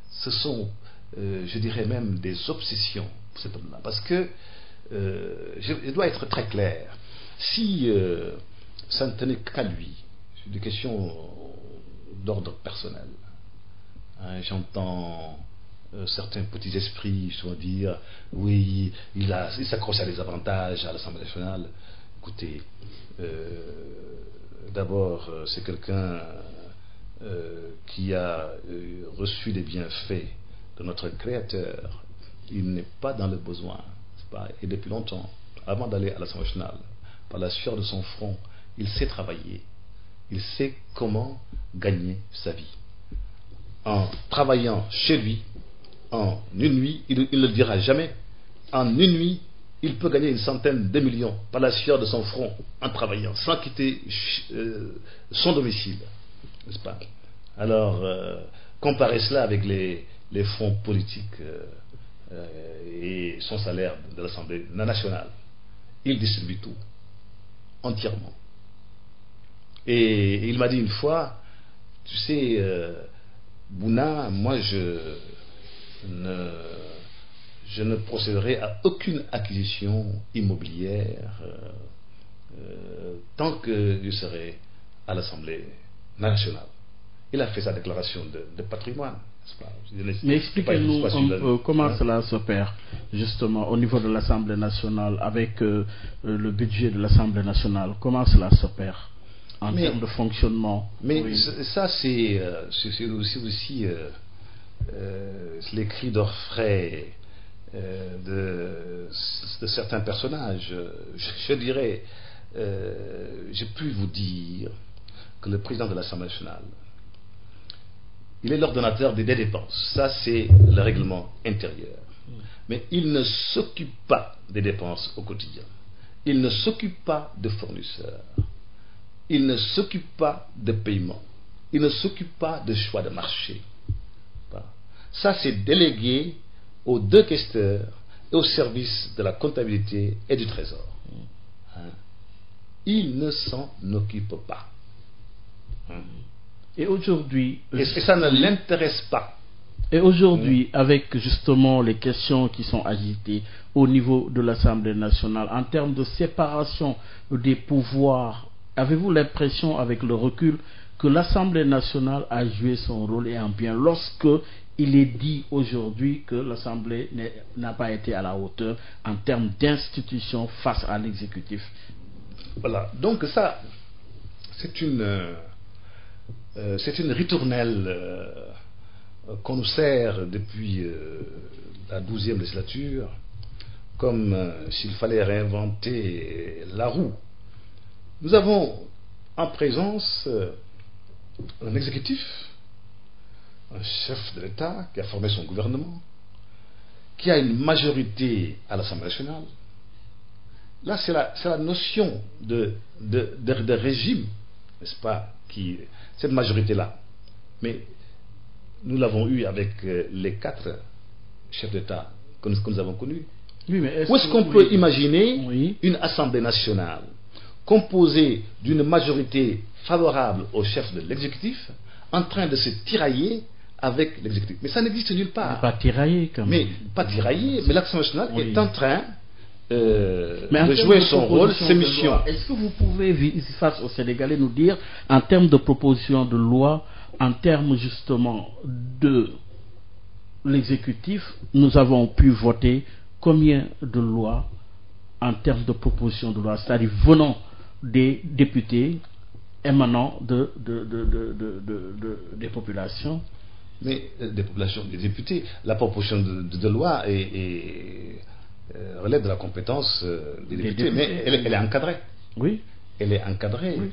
Ce sont, je dirais même, des obsessions pour cet homme-là. Parce que, je dois être très clair, si ça ne tenait qu'à lui, c'est des questions d'ordre personnel. J'entends certains petits esprits souvent dire, oui, il s'accroche à des avantages à l'Assemblée nationale. Écoutez, d'abord, c'est quelqu'un qui a reçu les bienfaits de notre Créateur. Il n'est pas dans le besoin, et depuis longtemps, avant d'aller à l'Assemblée nationale, par la sueur de son front, il sait travailler, il sait comment gagner sa vie. En travaillant chez lui, en une nuit, il ne le dira jamais, en une nuit, il peut gagner une centaine de millions par la sueur de son front, en travaillant, sans quitter son domicile. N'est-ce pas? Alors, comparez cela avec les fonds politiques et son salaire de l'Assemblée nationale. Il distribue tout, entièrement. Et il m'a dit une fois, tu sais, Bouna, moi je ne procéderai à aucune acquisition immobilière tant que je serai à l'Assemblée nationale. Il a fait sa déclaration de patrimoine. Mais expliquez-nous un peu comment cela s'opère, justement, au niveau de l'Assemblée nationale, avec le budget de l'Assemblée nationale. Comment cela s'opère en termes de fonctionnement? Mais ça, c'est aussi les cris d'orfraie de certains personnages. Je dirais, je puis vous dire que le président de l'Assemblée nationale, il est l'ordonnateur des dépenses. Ça, c'est le règlement intérieur. Mais il ne s'occupe pas des dépenses au quotidien. Il ne s'occupe pas de fournisseurs. Il ne s'occupe pas de paiement. Il ne s'occupe pas de choix de marché. Ça, c'est délégué aux deux questeurs et au service de la comptabilité et du trésor. Il ne s'en occupe pas. Et aujourd'hui... Et ça ne l'intéresse pas. Et aujourd'hui, avec justement les questions qui sont agitées au niveau de l'Assemblée nationale, en termes de séparation des pouvoirs, avez-vous l'impression, avec le recul, que l'Assemblée nationale a joué son rôle et en bien lorsque il est dit aujourd'hui que l'Assemblée n'a pas été à la hauteur en termes d'institution face à l'exécutif? Voilà, donc ça, c'est une ritournelle qu'on nous sert depuis la 12e législature, comme s'il fallait réinventer la roue. Nous avons en présence un exécutif, un chef de l'État qui a formé son gouvernement, qui a une majorité à l'Assemblée nationale. Là, c'est la notion de régime, n'est-ce pas, cette majorité-là. Mais nous l'avons eu avec les 4 chefs d'État que nous avons connus. Oui, mais où est-ce qu'on peut imaginer une Assemblée nationale composée d'une majorité favorable au chef de l'exécutif en train de se tirailler avec l'exécutif? Mais ça n'existe nulle part. Mais pas tirailler, quand même. Mais pas tirailler, mais l'Assemblée nationale est en train de jouer son rôle, ses missions. Est-ce que vous pouvez, face aux Sénégalais, nous dire, en termes de proposition de loi, en termes justement de l'exécutif, nous avons pu voter combien de lois en termes de proposition de loi, c'est-à-dire venant des députés, émanant des populations? Mais des populations, des députés, la proposition de loi relève de la compétence des députés, mais elle est encadrée. Oui. Elle est encadrée. Oui.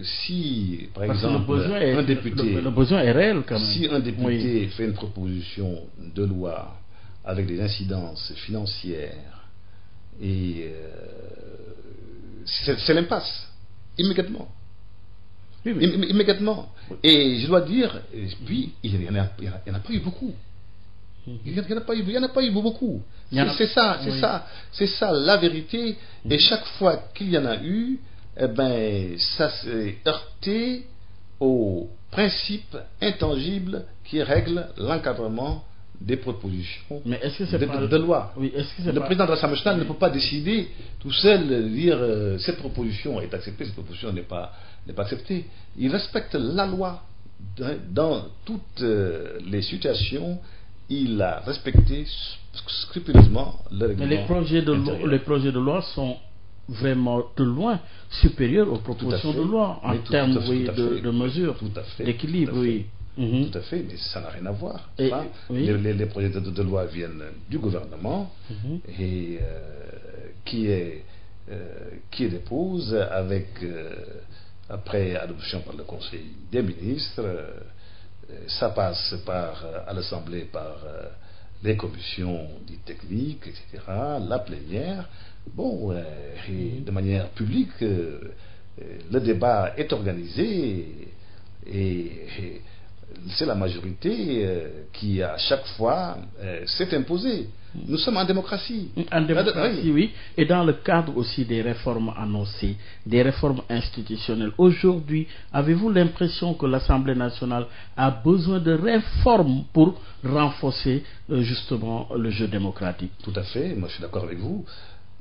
Si, par parce exemple, un député... Le besoin est réel, quand même. Si un député fait une proposition de loi avec des incidences financières, et c'est l'impasse, immédiatement. Oui. Immédiatement. Et je dois dire, puis, il n'y en a pas eu beaucoup. Il n'y en a pas eu beaucoup. C'est ça la vérité. Et chaque fois qu'il y en a eu, eh ben, ça s'est heurté aux principes intangibles qui règlent l'encadrement des propositions de loi. Oui, le président de l'Assemblée nationale ne peut pas décider tout seul, dire cette proposition est acceptée, cette proposition n'est pas acceptée. Il respecte la loi dans toutes les situations. Il a respecté scrupuleusement le règlement. Mais les projets de loi sont vraiment de loin supérieurs aux propositions de loi en termes de mesures, d'équilibre. Oui. Tout à fait, mais ça n'a rien à voir. Les projets de loi viennent du gouvernement et qui dépose avec après adoption par le Conseil des ministres. Ça passe à l'Assemblée par les commissions dites techniques, etc., la plénière. Bon, et de manière publique, le débat est organisé et c'est la majorité qui, à chaque fois, s'est imposée. Nous sommes en démocratie. En démocratie, oui. Et dans le cadre aussi des réformes annoncées, des réformes institutionnelles, aujourd'hui, avez-vous l'impression que l'Assemblée nationale a besoin de réformes pour renforcer justement le jeu démocratique? Tout à fait. Moi, je suis d'accord avec vous.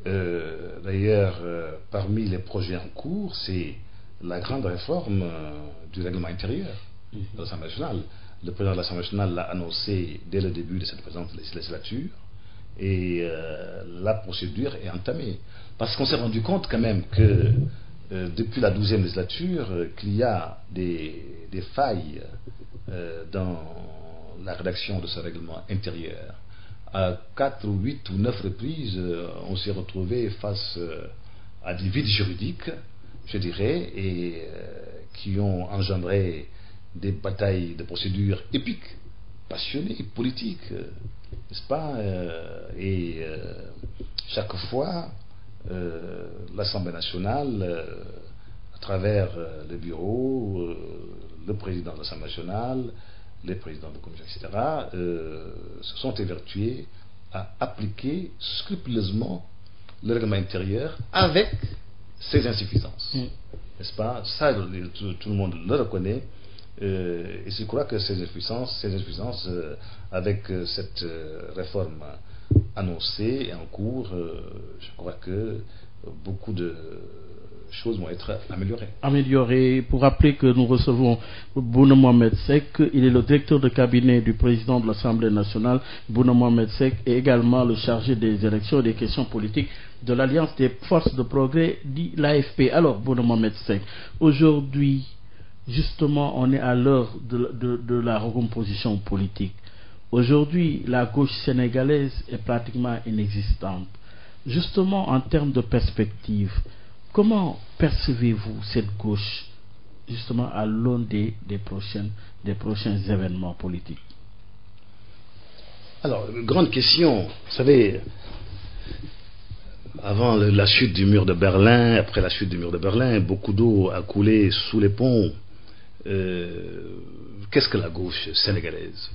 D'ailleurs, parmi les projets en cours, c'est la grande réforme du règlement intérieur de l'Assemblée nationale. le président de l'Assemblée nationale l'a annoncé dès le début de cette présente législature, et la procédure est entamée. Parce qu'on s'est rendu compte quand même que depuis la 12e législature, qu'il y a des failles dans la rédaction de ce règlement intérieur. À 4 ou 8 ou 9 reprises, on s'est retrouvé face à des vides juridiques, je dirais, et qui ont engendré des batailles de procédures épiques, passionnées, politiques, n'est-ce pas? Et chaque fois, l'Assemblée nationale, à travers le bureau, le président de l'Assemblée nationale, les présidents de commission, etc., se sont évertués à appliquer scrupuleusement le règlement intérieur avec ses insuffisances. N'est-ce pas? Ça, tout le monde le reconnaît. Et je crois que ces insuffisances avec cette réforme annoncée et en cours, je crois que beaucoup de choses vont être améliorées. Pour rappeler que nous recevons Bouna Mohamed Seck, il est le directeur de cabinet du président de l'Assemblée nationale. Bouna Mohamed Seck est également le chargé des élections et des questions politiques de l'Alliance des forces de progrès, dit l'AFP. Alors, Bouna Mohamed Seck, aujourd'hui, justement, on est à l'heure de la recomposition politique. Aujourd'hui, la gauche sénégalaise est pratiquement inexistante. Justement, en termes de perspective, comment percevez-vous cette gauche, justement, à l'aune des prochains événements politiques? Alors, grande question. Vous savez, avant la chute du mur de Berlin, après la chute du mur de Berlin, beaucoup d'eau a coulé sous les ponts. Qu'est-ce que la gauche sénégalaise?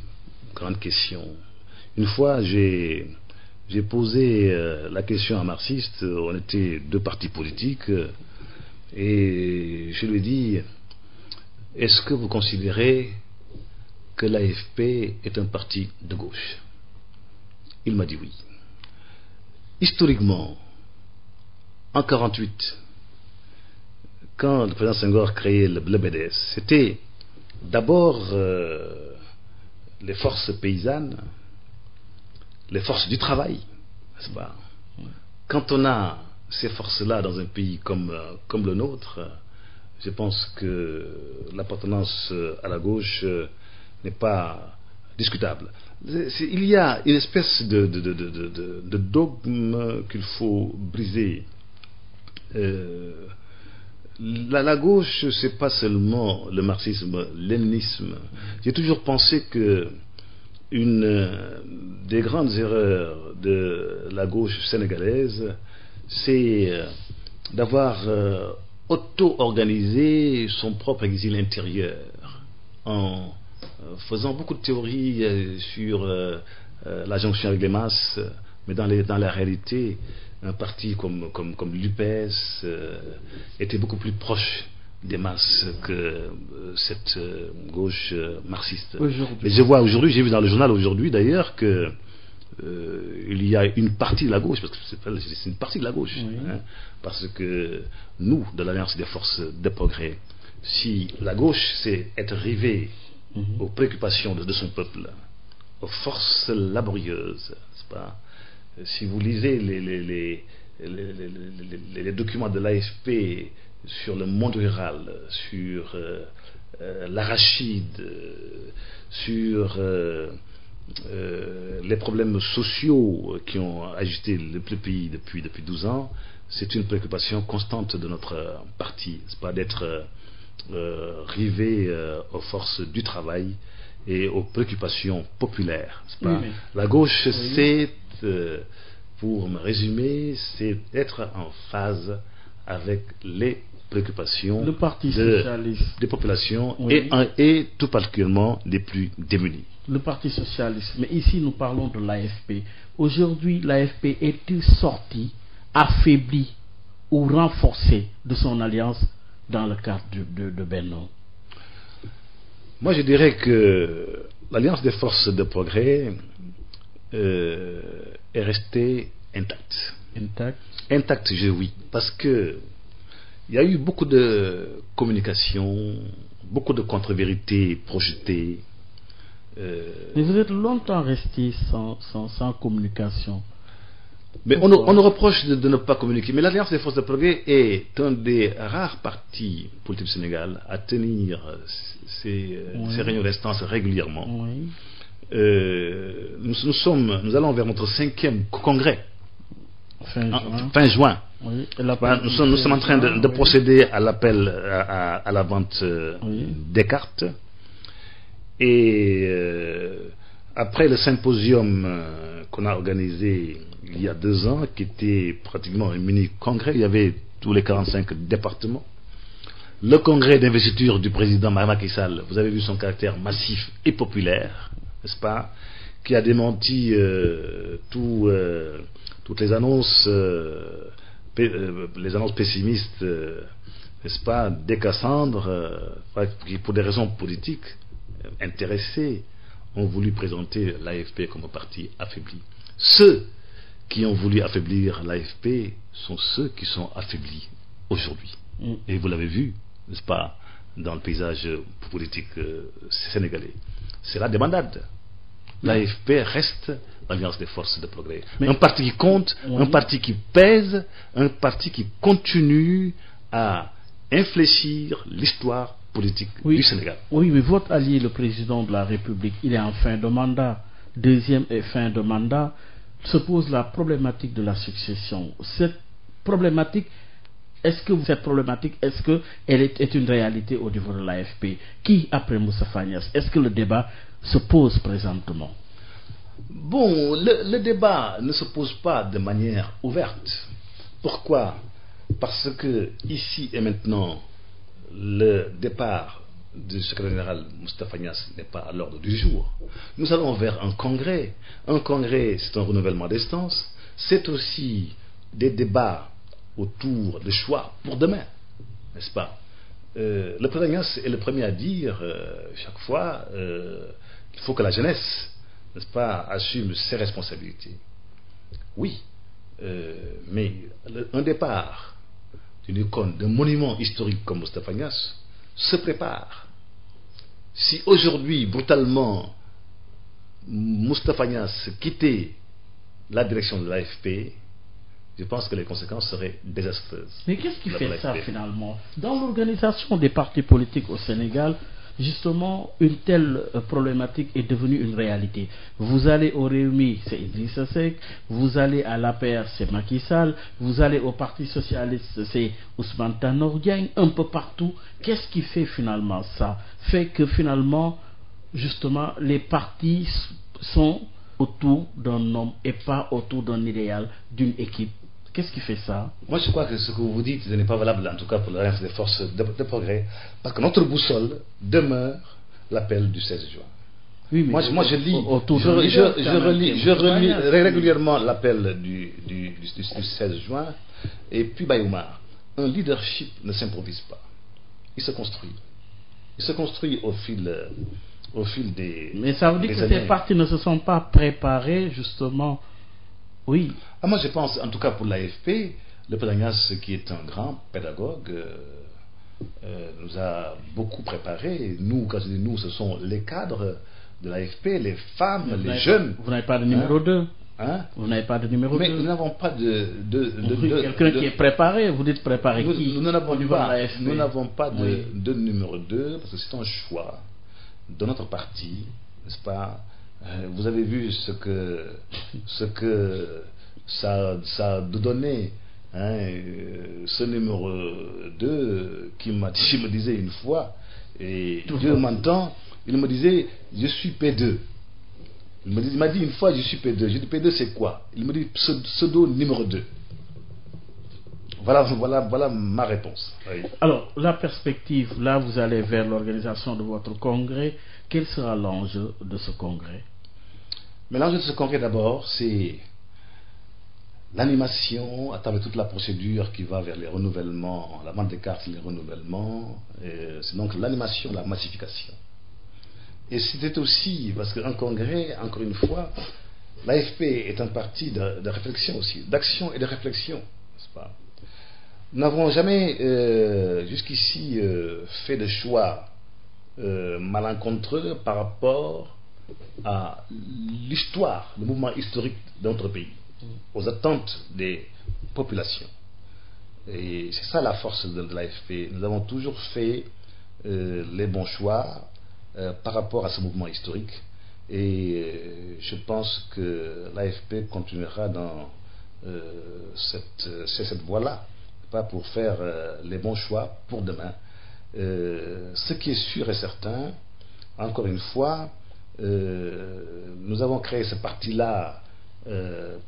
Grande question. Une fois, j'ai posé la question à un marxiste. On était deux partis politiques, et je lui ai dit: est-ce que vous considérez que l'AFP est un parti de gauche? Il m'a dit oui. Historiquement, en 1948, quand le président Senghor créait le BDS, c'était d'abord les forces paysannes, les forces du travail, n'est-ce pas? Quand on a ces forces-là dans un pays comme le nôtre, je pense que l'appartenance à la gauche n'est pas discutable. Il y a une espèce de dogme qu'il faut briser. La gauche, c'est pas seulement le marxisme, léninisme. J'ai toujours pensé que une des grandes erreurs de la gauche sénégalaise, c'est d'avoir auto-organisé son propre exil intérieur en faisant beaucoup de théories sur la jonction avec les masses, mais dans la réalité, un parti comme l'UPS était beaucoup plus proche des masses que cette gauche marxiste. Mais je vois aujourd'hui, j'ai vu dans le journal aujourd'hui d'ailleurs que il y a une partie de la gauche, parce que c'est une partie de la gauche, oui. Parce que nous, de l'Alliance des forces de progrès, si la gauche c'est être rivée aux préoccupations de son peuple, aux forces laborieuses, n'est-ce pas? Si vous lisez les documents de l'AFP sur le monde rural, sur l'arachide, sur les problèmes sociaux qui ont agité le pays depuis 12 ans, c'est une préoccupation constante de notre parti, c'est pas d'être rivé aux forces du travail et aux préoccupations populaires. C'est pas? Oui, la gauche, oui. C'est, pour me résumer, c'est être en phase avec les préoccupations des populations, oui. et tout particulièrement les plus démunis. Le Parti socialiste, mais ici nous parlons de l'AFP. Aujourd'hui, l'AFP est-il sorti, affaibli ou renforcé de son alliance dans le cadre de Benno? Moi, je dirais que l'Alliance des forces de progrès est restée intacte. Intacte, oui. Parce que il y a eu beaucoup de communication, beaucoup de contre-vérités projetées. Mais vous êtes longtemps resté sans communication. Mais on nous reproche de ne pas communiquer. Mais l'Alliance des forces de progrès est un des rares partis politiques du Sénégal à tenir ces réunions d'instance régulièrement. Oui. Nous allons vers notre 5e congrès. Fin juin. Oui. Nous sommes en train de procéder à l'appel à la vente des cartes. Et après le symposium qu'on a organisé il y a 2 ans, qui était pratiquement un mini-congrès, il y avait tous les 45 départements. Le congrès d'investiture du président Macky Sall, vous avez vu son caractère massif et populaire, n'est-ce pas, qui a démenti toutes les annonces pessimistes, n'est-ce pas, des Cassandres, qui pour des raisons politiques intéressés ont voulu présenter l'AFP comme parti affaibli. Ceux qui ont voulu affaiblir l'AFP sont ceux qui sont affaiblis aujourd'hui. Et vous l'avez vu, n'est-ce pas, dans le paysage politique sénégalais. C'est la débandade. L'AFP reste l'Alliance des forces de progrès. Un parti qui compte, un parti qui pèse, un parti qui continue à infléchir l'histoire politique du Sénégal. Oui, mais votre allié, le président de la République, il est en fin de mandat, 2e et fin de mandat. Se pose la problématique de la succession. Cette problématique, est-ce qu'elle est une réalité au niveau de l'AFP? Qui après Moustapha Niasse? Est-ce que le débat se pose présentement? Bon, le débat ne se pose pas de manière ouverte. Pourquoi? Parce que ici et maintenant, le départ du secrétaire général Moustapha Niasse n'est pas à l'ordre du jour. Nous allons vers un congrès. Un congrès, c'est un renouvellement d'instance. C'est aussi des débats autour de choix pour demain, n'est-ce pas? Le président Niasse est le premier à dire chaque fois qu'il faut que la jeunesse, n'est-ce pas, assume ses responsabilités. Oui, mais un départ d'une icône, d'un monument historique comme Moustapha Niasse se prépare. Si aujourd'hui, brutalement, Moustapha Niasse quittait la direction de l'AFP, je pense que les conséquences seraient désastreuses. Mais qu'est-ce qui fait ça finalement? Dans l'organisation des partis politiques au Sénégal, justement, une telle problématique est devenue une réalité. Vous allez au Rewmi, c'est Idrissa Seck, vous allez à l'APR, c'est Macky Sall, vous allez au Parti Socialiste, c'est Ousmane Tanor Dieng, un peu partout. Qu'est-ce qui fait finalement ça? Fait que finalement, justement, les partis sont autour d'un homme et pas autour d'un idéal, d'une équipe. Qu'est-ce qui fait ça? Moi, je crois que ce que vous dites n'est pas valable, en tout cas pour l'Alliance des forces de progrès, parce que notre boussole demeure l'appel du 16 juin. Oui, mais moi, je relis régulièrement l'appel du 16 juin, et puis Bayoumar, un leadership ne s'improvise pas, il se construit. Il se construit au fil des... Mais ça veut dire que ces partis ne se sont pas préparés, justement. Oui. Moi, je pense, en tout cas pour l'AFP, le président Niasse, qui est un grand pédagogue, nous a beaucoup préparé. Nous, quand je dis nous, ce sont les cadres de l'AFP, les femmes, les jeunes. Vous n'avez pas de numéro 2. Vous n'avez pas de numéro 2. Mais nous n'avons pas quelqu'un qui est préparé, vous dites préparé qui? Nous n'avons pas de numéro 2, parce que c'est un choix de notre parti, n'est-ce pas? Vous avez vu ce que ça a donné, ce numéro 2 qui me disait une fois, et Dieu m'entend, il me disait je suis P2. Il m'a dit une fois je suis P2. J'ai dit P2 c'est quoi? Il me dit pseudo numéro 2. Voilà ma réponse. Oui. Alors, la perspective, là vous allez vers l'organisation de votre congrès. Quel sera l'enjeu de ce congrès? Mais l'enjeu de ce congrès d'abord, c'est l'animation à travers toute la procédure qui va vers les renouvellements, la vente des cartes, les renouvellements. C'est donc l'animation, la massification. Et c'était aussi, parce qu'un congrès, encore une fois, l'AFP est un parti de réflexion aussi, d'action et de réflexion, n'est-ce pas? Nous n'avons jamais jusqu'ici fait de choix malencontreux par rapport à l'histoire, le mouvement historique de notre pays, aux attentes des populations. Et c'est ça la force de l'AFP. Nous avons toujours fait les bons choix par rapport à ce mouvement historique. Et je pense que l'AFP continuera dans cette voie-là, pas pour faire les bons choix pour demain. Ce qui est sûr et certain, encore une fois, nous avons créé ce parti-là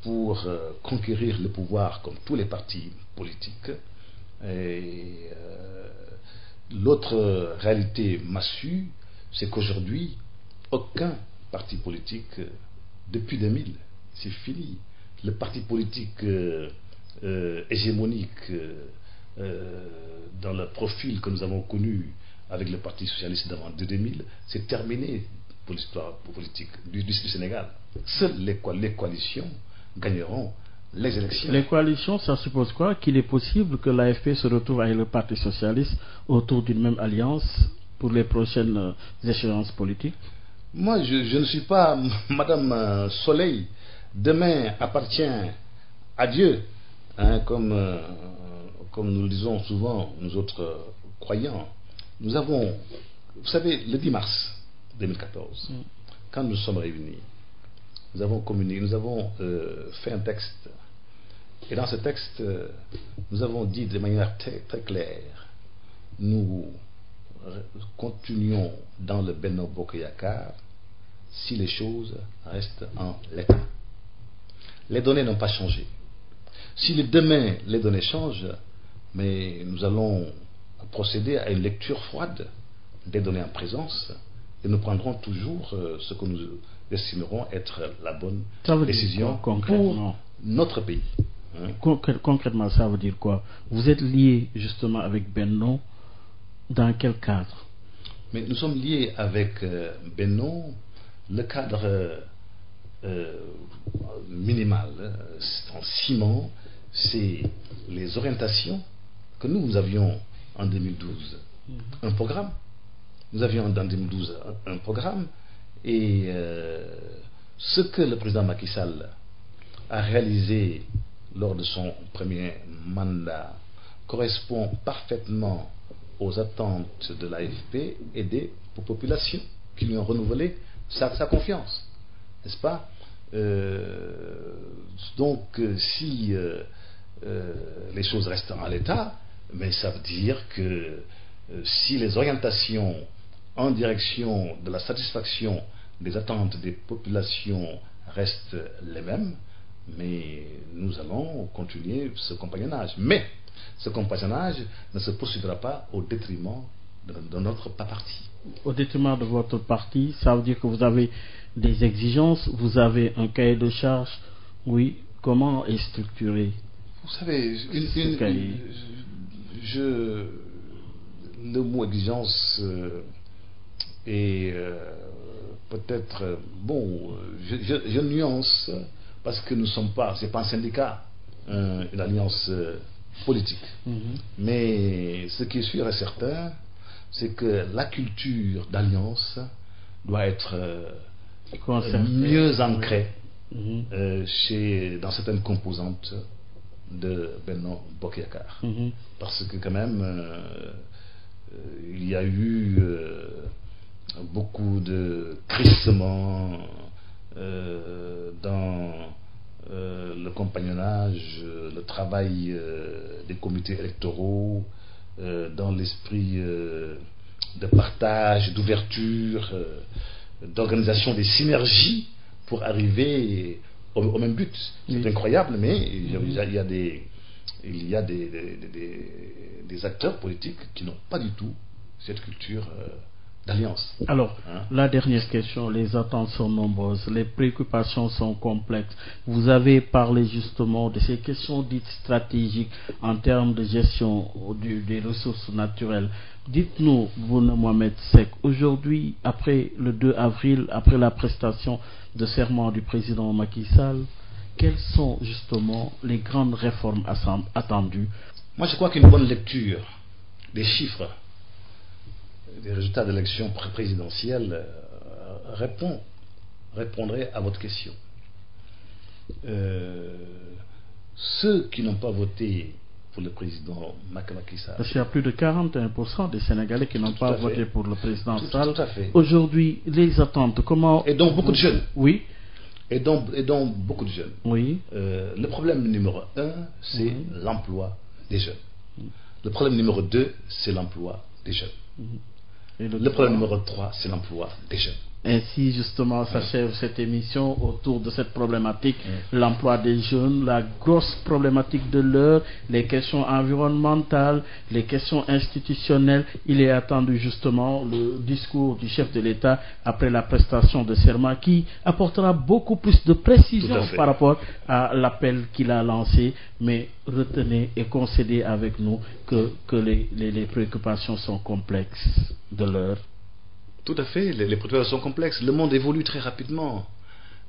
pour conquérir le pouvoir comme tous les partis politiques. Et l'autre réalité massue, c'est qu'aujourd'hui, aucun parti politique, depuis 2000, c'est fini. Le parti politique hégémonique dans le profil que nous avons connu avec le Parti socialiste d'avant 2000, c'est terminé pour l'histoire politique du Sénégal. Seules les coalitions gagneront les élections. Les coalitions, ça suppose quoi? Qu'il est possible que l'AFP se retrouve avec le Parti socialiste autour d'une même alliance pour les prochaines échéances politiques? Moi, je ne suis pas Madame Soleil. Demain appartient à Dieu, hein, comme nous le disons souvent, nous autres croyants. Nous avons, vous savez, le 10 mars 2014, quand nous sommes réunis, nous avons communiqué, nous avons fait un texte. Et dans ce texte, nous avons dit de manière très, très claire, nous continuons dans le Benno Bokk Yakaar si les choses restent en l'état. Les données n'ont pas changé. Si demain les données changent, mais nous allons procéder à une lecture froide des données en présence et nous prendrons toujours ce que nous estimerons être la bonne décision pour notre pays. Hein? Concrètement, ça veut dire quoi? Vous êtes lié justement avec Benno dans quel cadre? Mais nous sommes liés avec Benno. Le cadre minimal, en ciment, c'est les orientations que nous avions en 2012. Un programme. Nous avions en 2012 un programme et ce que le président Macky Sall a réalisé lors de son premier mandat correspond parfaitement aux attentes de l'AFP et des populations qui lui ont renouvelé sa confiance, n'est-ce pas? Donc si les choses restent en l'état, mais ça veut dire que si les orientations en direction de la satisfaction des attentes des populations restent les mêmes, mais nous allons continuer ce compagnonnage. Mais ce compagnonnage ne se poursuivra pas au détriment de notre parti. Au détriment de votre parti, ça veut dire que vous avez des exigences, vous avez un cahier de charges. Oui, comment est structuré? Vous savez, le mot exigence est peut-être bon. Je nuance parce que nous ne sommes pas, c'est pas un syndicat, une alliance politique. Mais ce qui est sûr et certain, c'est que la culture d'alliance doit être mieux ancrée dans certaines composantes de Benno Bokk Yakaar. Parce que quand même, il y a eu beaucoup de crissements dans le compagnonnage, le travail des comités électoraux, dans l'esprit de partage, d'ouverture, d'organisation des synergies pour arriver au même but. C'est incroyable, mais il y a des acteurs politiques qui n'ont pas du tout cette culture d'alliance. Alors, la dernière question, les attentes sont nombreuses, les préoccupations sont complexes. Vous avez parlé justement de ces questions dites stratégiques en termes de gestion des ressources naturelles. Dites-nous, Bouna Mohamed Seck, aujourd'hui, après le 2 avril, après la prestation de serment du président Macky Sall, quelles sont justement les grandes réformes attendues? Moi, je crois qu'une bonne lecture des chiffres des résultats d'élections présidentielles répond répondrai à votre question. Ceux qui n'ont pas voté pour le président Macky Sall. Parce qu'il y a plus de 41% des Sénégalais qui n'ont pas voté pour le président Sall. Tout à fait. Aujourd'hui, les attentes, comment... Et donc beaucoup de jeunes. Oui. Et donc beaucoup de jeunes. Oui. Le problème numéro 1, c'est l'emploi des jeunes. Le problème numéro 2, c'est l'emploi des jeunes. Et le problème numéro 3, c'est l'emploi des jeunes. Ainsi, justement, s'achève cette émission autour de cette problématique, l'emploi des jeunes, la grosse problématique de l'heure, les questions environnementales, les questions institutionnelles. Il est attendu justement le discours du chef de l'État après la prestation de serment qui apportera beaucoup plus de précision par rapport à l'appel qu'il a lancé. Mais retenez et concédez avec nous que les préoccupations sont complexes de l'heure. Tout à fait, les préoccupations sont complexes. Le monde évolue très rapidement.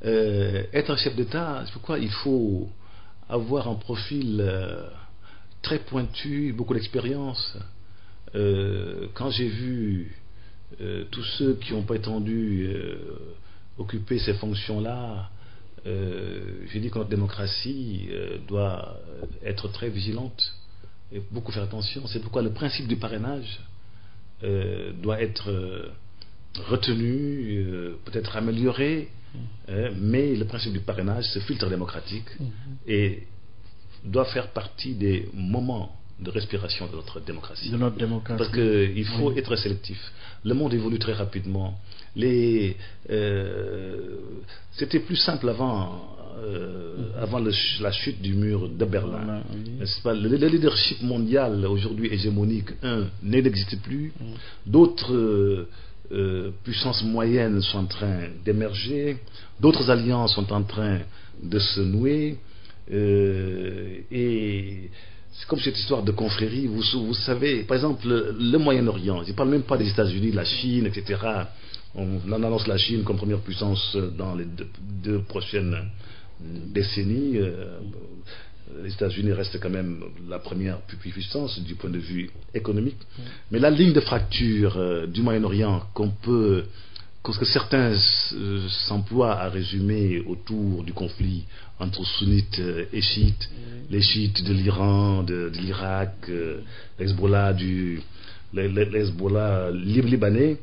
Être un chef d'État, c'est pourquoi il faut avoir un profil très pointu, beaucoup d'expérience. Quand j'ai vu tous ceux qui ont prétendu occuper ces fonctions-là, j'ai dit que notre démocratie doit être très vigilante et beaucoup faire attention. C'est pourquoi le principe du parrainage doit être retenu, peut-être amélioré, mais le principe du parrainage, ce filtre démocratique, et doit faire partie des moments de respiration de notre démocratie. Parce qu'il faut être sélectif. Le monde évolue très rapidement. C'était plus simple avant la chute du mur de Berlin. N'est-ce pas? Le leadership mondial aujourd'hui hégémonique, n'existe plus. D'autres puissances moyennes sont en train d'émerger, d'autres alliances sont en train de se nouer, et c'est comme cette histoire de confrérie. Vous savez, par exemple, le Moyen-Orient, je ne parle même pas des États-Unis, de la Chine, etc. On annonce la Chine comme première puissance dans les deux prochaines décennies. Les États-Unis restent quand même la première puissance du point de vue économique. Mais la ligne de fracture du Moyen-Orient que certains s'emploient à résumer autour du conflit entre sunnites et chiites, les chiites de l'Iran, de l'Irak, l'Hezbollah libanais,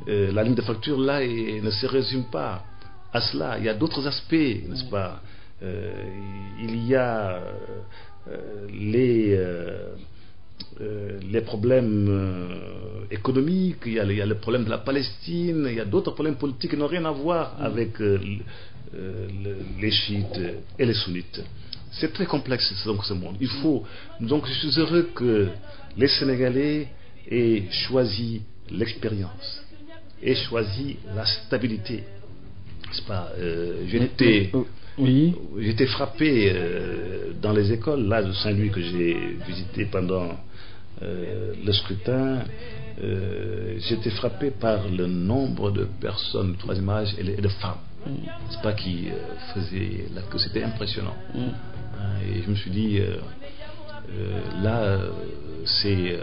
la ligne de fracture là ne se résume pas à cela. Il y a d'autres aspects, n'est-ce pas? Il y a les problèmes économiques, il y a le problème de la Palestine, il y a d'autres problèmes politiques qui n'ont rien à voir avec les chiites et les sunnites. C'est très complexe donc ce monde. Donc je suis heureux que les Sénégalais aient choisi l'expérience, aient choisi la stabilité. N'est-ce pas? J'étais frappé dans les écoles là de Saint-Louis que j'ai visité pendant le scrutin. J'étais frappé par le nombre de personnes de troisième âge et de femmes, c'est pas qui faisaient là, que c'était impressionnant. Et je me suis dit là c'est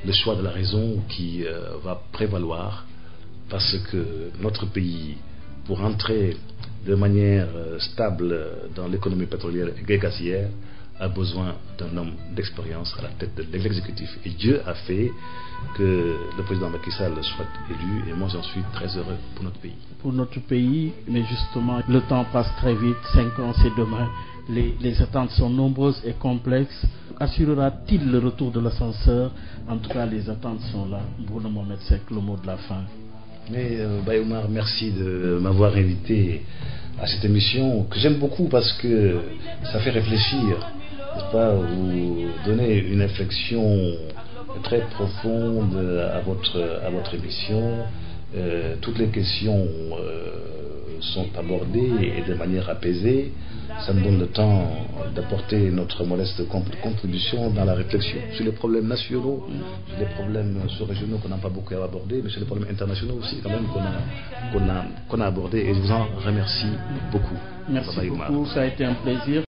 le choix de la raison qui va prévaloir, parce que notre pays, pour entrer de manière stable dans l'économie pétrolière et gazière, a besoin d'un homme d'expérience à la tête de l'exécutif. Et Dieu a fait que le président Macky Sall soit élu, et moi j'en suis très heureux pour notre pays. Pour notre pays, mais justement, le temps passe très vite, 5 ans c'est demain, les attentes sont nombreuses et complexes. Assurera-t-il le retour de l'ascenseur? En tout cas, les attentes sont là. Bruno Mohamed Seck, le mot de la fin. Mais Baye Oumar, merci de m'avoir invité à cette émission que j'aime beaucoup, parce que ça fait réfléchir, n'est-ce pas? Vous donnez une réflexion très profonde à votre émission. Toutes les questions sont abordées et de manière apaisée. Ça me donne le temps d'apporter notre modeste contribution dans la réflexion sur les problèmes nationaux, sur les problèmes sous-régionaux qu'on n'a pas beaucoup abordés, mais sur les problèmes internationaux aussi quand même qu'on a abordés. Et je vous en remercie beaucoup. Merci beaucoup, ça a été un plaisir.